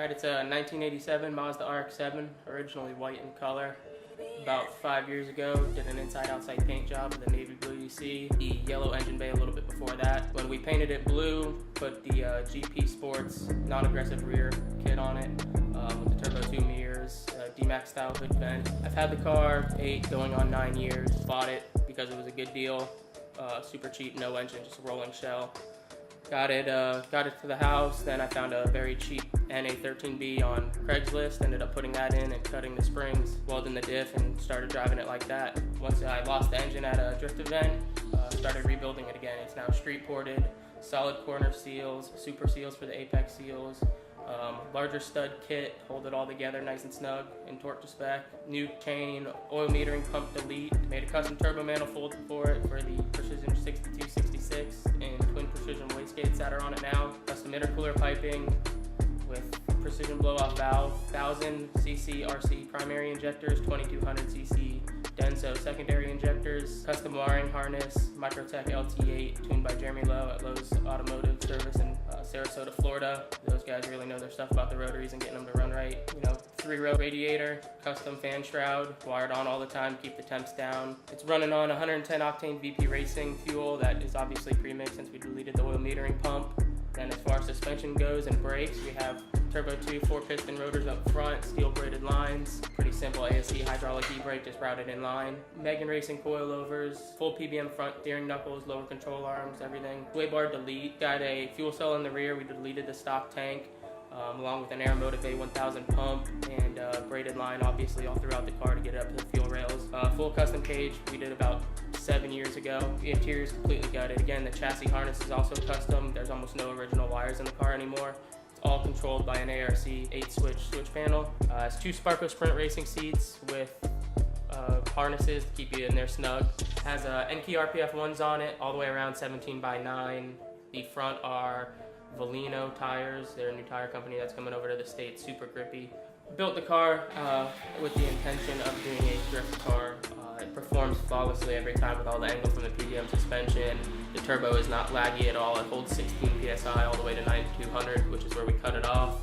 Alright, it's a 1987 Mazda Rx7, originally white in color. About 5 years ago, did an inside-outside paint job with the navy blue you see. The yellow engine bay a little bit before that. When we painted it blue, put the GP Sports non-aggressive rear kit on it with the Turbo 2 mirrors, D-Max style hood vent. I've had the car 8 going on 9 years. Bought it because it was a good deal. Super cheap, no engine, just a rolling shell. Got it to the house, then I found a very cheap NA13B on Craigslist, ended up putting that in and cutting the springs, welding the diff, and started driving it like that. Once I lost the engine at a drift event, started rebuilding it again. It's now street ported, solid corner seals, super seals for the apex seals, larger stud kit, hold it all together nice and snug and torque to spec. New chain, oil metering, pump delete. Made a custom turbo manifold for it for the Precision 6266 and twin precision wastegates that are on it now. Custom intercooler piping with precision blow-off valve, 1000cc RC primary injectors, 2200cc Denso secondary injectors, custom wiring harness, Microtech LT8 tuned by Jeremy Lowe at Lowe's Automotive Service in Sarasota, Florida. Those guys really know their stuff about the rotaries and getting them to run right. You know, 3-row radiator, custom fan shroud, wired on all the time, keep the temps down. It's running on 110 octane VP Racing fuel that is obviously pre-mixed since we deleted the oil metering pump. Then as far as suspension goes and brakes, we have Turbo 2 4-piston rotors up front, steel braided lines, pretty simple ASE hydraulic e-brake just routed in line. Megan Racing coilovers, full PBM front steering knuckles, lower control arms, everything. Sway bar delete, got a fuel cell in the rear, we deleted the stock tank, along with an Aeromotive A1000 pump and braided line obviously all throughout the car to get it up to the fuel rails. Full custom cage we did about 7 years ago. The interior is completely gutted. Again, the chassis harness is also custom. There's almost no original wires in the car anymore. It's all controlled by an ARC 8-switch switch panel. It's 2 Sparco Sprint racing seats with harnesses to keep you in there snug. Has Enkei RPF 1s on it, all the way around 17x9. The front are Valino tires. They're a new tire company that's coming over to the States, super grippy. Built the car with the intention of doing a drift car. It performs flawlessly every time with all the angle from the PDM suspension. The turbo is not laggy at all. It holds 16 PSI all the way to 9200, which is where we cut it off.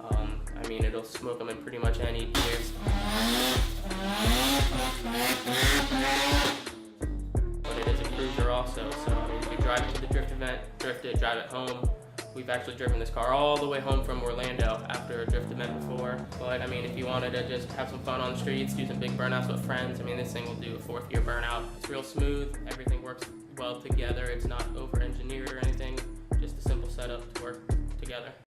I mean, it'll smoke them in pretty much any gears. But it is a cruiser also, so I mean, if you drive it to the drift event, drift it, drive it home. We've actually driven this car all the way home from Orlando after a drift event before. But I mean, if you wanted to just have some fun on the streets, do some big burnouts with friends, I mean, this thing will do a 4th gear burnout. It's real smooth, everything works well together. It's not over-engineered or anything, just a simple setup to work together.